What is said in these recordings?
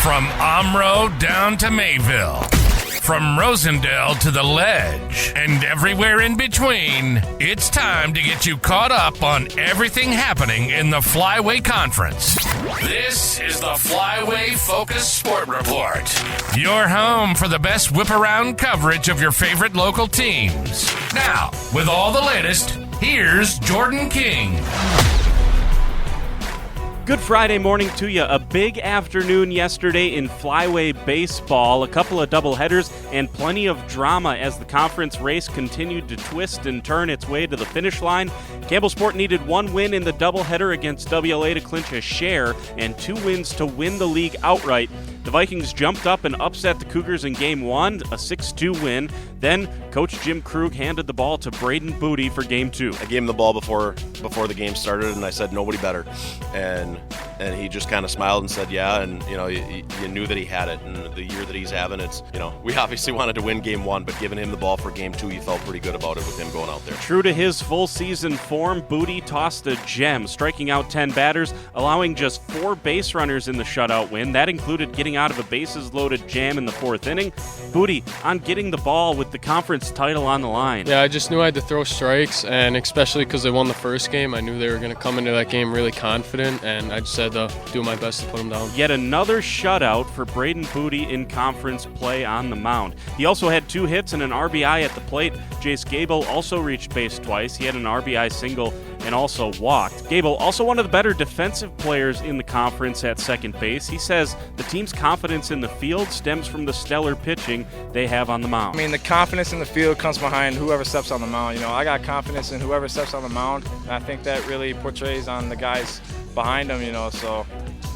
From Omro down to Mayville, from Rosendale to the Ledge, and everywhere in between, it's time to get you caught up on everything happening in the Flyway Conference. This is the Flyway Focus Sport Report, your home for the best whip-around coverage of your favorite local teams. Now, with all the latest, here's Jordan King. Good Friday morning to you. A big afternoon yesterday in Flyway baseball, a couple of doubleheaders, and plenty of drama as the conference race continued to twist and turn its way to the finish line. Campbellsport needed one win in the doubleheader against WLA to clinch a share and 2 wins to win the league outright. The Vikings jumped up and upset the Cougars in Game 1, a 6-2 win. Then Coach Jim Krug handed the ball to Braden Booty for Game 2. I gave him the ball before the game started, and I said, nobody better. And he just kind of smiled and said, yeah, and, you knew that he had it. And the year that he's having, it's, we obviously wanted to win Game 1, but giving him the ball for Game 2, you felt pretty good about it with him going out there. True to his full season form, Booty tossed a gem, striking out 10 batters, allowing just 4 base runners in the shutout win. That included getting out of a bases-loaded jam in the 4th inning. Booty on getting the ball with the conference title on the line. Yeah, I just knew I had to throw strikes, and especially because they won the first game, I knew they were going to come into that game really confident, and I just had to do my best to put them down. Yet another shutout for Braden Booty in conference play on the mound. He also had 2 hits and an RBI at the plate. Jace Gable also reached base twice. He had an RBI single and also walked. Gable, also one of the better defensive players in the conference at second base. He says the team's confidence in the field stems from the stellar pitching they have on the mound. I mean, the confidence in the field comes behind whoever steps on the mound. I got confidence in whoever steps on the mound, and I think that really portrays on the guys behind them, so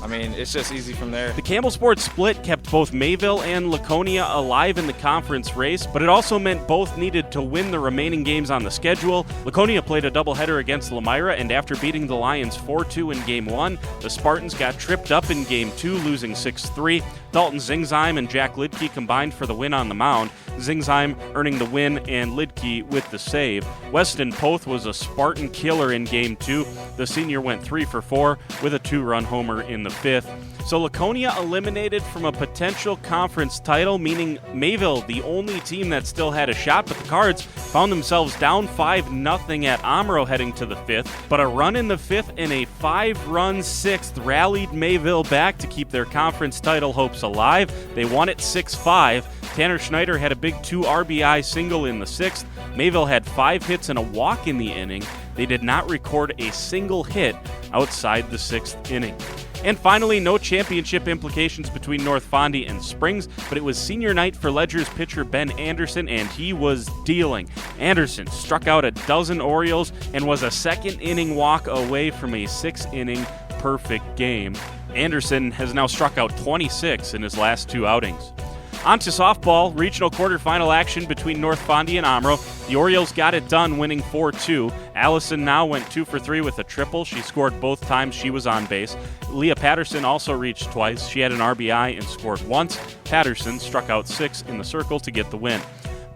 it's just easy from there. The Campbellsport split kept both Mayville and Laconia alive in the conference race, but it also meant both needed to win the remaining games on the schedule. Laconia played a doubleheader against Lamira, and after beating the Lions 4-2 in Game 1, the Spartans got tripped up in Game 2, losing 6-3. Dalton Zingzheim and Jack Lidke combined for the win on the mound, Zingzheim earning the win and Lidke with the save. Weston Poth was a Spartan killer in Game 2. The senior went 3 for 4 with a 2-run homer in the 5th. So Laconia eliminated from a potential conference title, meaning Mayville, the only team that still had a shot, but the Cards found themselves down 5-0 at Omro heading to the 5th. But a run in the 5th and a 5-run 6th rallied Mayville back to keep their conference title hopes alive. They won it 6-5. Tanner Schneider had a big 2 RBI single in the 6th. Mayville had 5 hits and a walk in the inning. They did not record a single hit outside the 6th inning. And finally, no championship implications between North Fondy and Springs, but it was senior night for Ledger's pitcher Ben Anderson, and he was dealing. Anderson struck out a dozen Orioles and was a 2nd inning walk away from a 6-inning perfect game. Anderson has now struck out 26 in his last 2 outings. On to softball, regional quarterfinal action between North Fondy and Omro. The Orioles got it done, winning 4-2. Allison now went 2 for 3 with a triple. She scored both times she was on base. Leah Patterson also reached twice. She had an RBI and scored once. Patterson struck out 6 in the circle to get the win.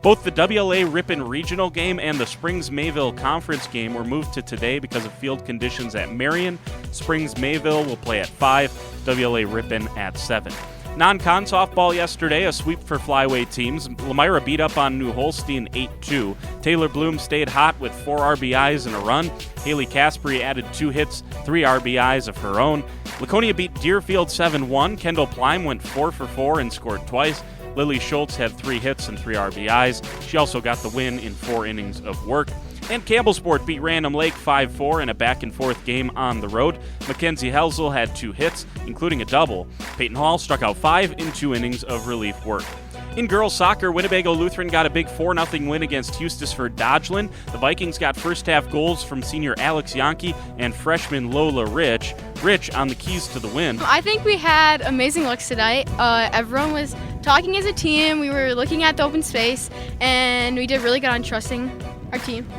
Both the WLA Ripon regional game and the Springs-Mayville conference game were moved to today because of field conditions at Marion. Springs-Mayville will play at 5, WLA Ripon at 7. Non-con softball yesterday, a sweep for Flyway teams. Lamira beat up on New Holstein 8-2. Taylor Bloom stayed hot with 4 RBIs and a run. Haley Caspery added 2 hits, 3 RBIs of her own. Laconia beat Deerfield 7-1. Kendall Plime went 4 for 4 and scored twice. Lily Schultz had 3 hits and 3 RBIs. She also got the win in 4 innings of work. And Campbellsport beat Random Lake 5-4 in a back-and-forth game on the road. Mackenzie Helsel had 2 hits, including a double. Peyton Hall struck out 5 in 2 innings of relief work. In girls soccer, Winnebago Lutheran got a big 4-0 win against Eustisford Dodgeland. The Vikings got first-half goals from senior Alex Yankee and freshman Lola Rich. Rich on the keys to the win. I think we had amazing looks tonight. Everyone was talking as a team. We were looking at the open space, and we did really good on trusting our team.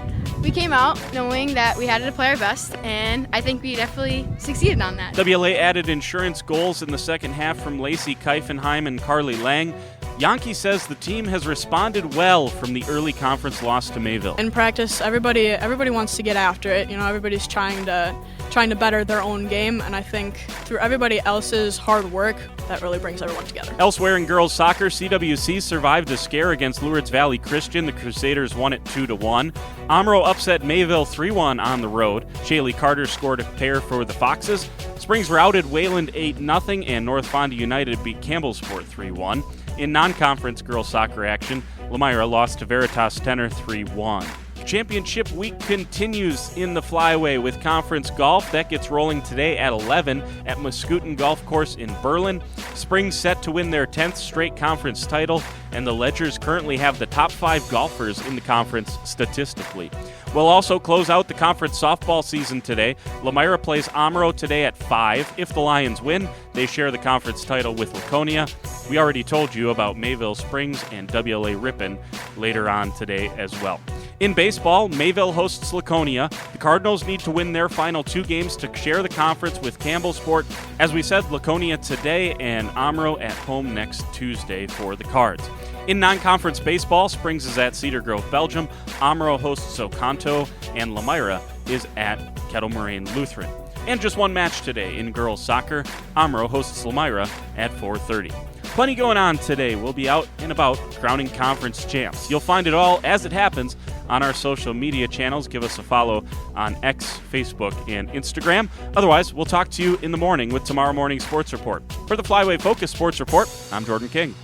We came out knowing that we had to play our best, and I think we definitely succeeded on that. WLA added insurance goals in the second half from Lacey Keifenheim and Carly Lang. Yankee says the team has responded well from the early conference loss to Mayville. In practice, everybody wants to get after it. Everybody's trying to trying to better their own game, and I think through everybody else's hard work, that really brings everyone together. Elsewhere in girls soccer, CWC survived a scare against Lourdes Valley Christian. The Crusaders won it 2-1. Amro upset Mayville 3-1 on the road. Shaylee Carter scored a pair for the Foxes. Springs routed Wayland 8-0, and North Fonda United beat Campbellsport 3-1. In non-conference girls soccer action, Lamira lost to Veritas Tenor 3-1. Championship week continues in the Flyway with conference golf. That gets rolling today at 11 at Muscooten Golf Course in Berlin. Springs set to win their 10th straight conference title, and the Ledgers currently have the top 5 golfers in the conference statistically. We'll also close out the conference softball season today. Lamira plays Amro today at 5. If the Lions win, they share the conference title with Laconia. We already told you about Mayville Springs and WLA Ripon later on today as well. In baseball, Mayville hosts Laconia. The Cardinals need to win their final 2 games to share the conference with Campbellsport. As we said, Laconia today and Amro at home next Tuesday for the Cards. In non-conference baseball, Springs is at Cedar Grove, Belgium. Amro hosts Oconto, and Lamira is at Kettle Moraine Lutheran. And just one match today in girls soccer. Amro hosts Lamira at 4:30. Plenty going on today. We'll be out and about crowning conference champs. You'll find it all as it happens on our social media channels. Give us a follow on X, Facebook, and Instagram. Otherwise, we'll talk to you in the morning with Tomorrow Morning Sports Report. For the Flyway Focus Sports Report, I'm Jordan King.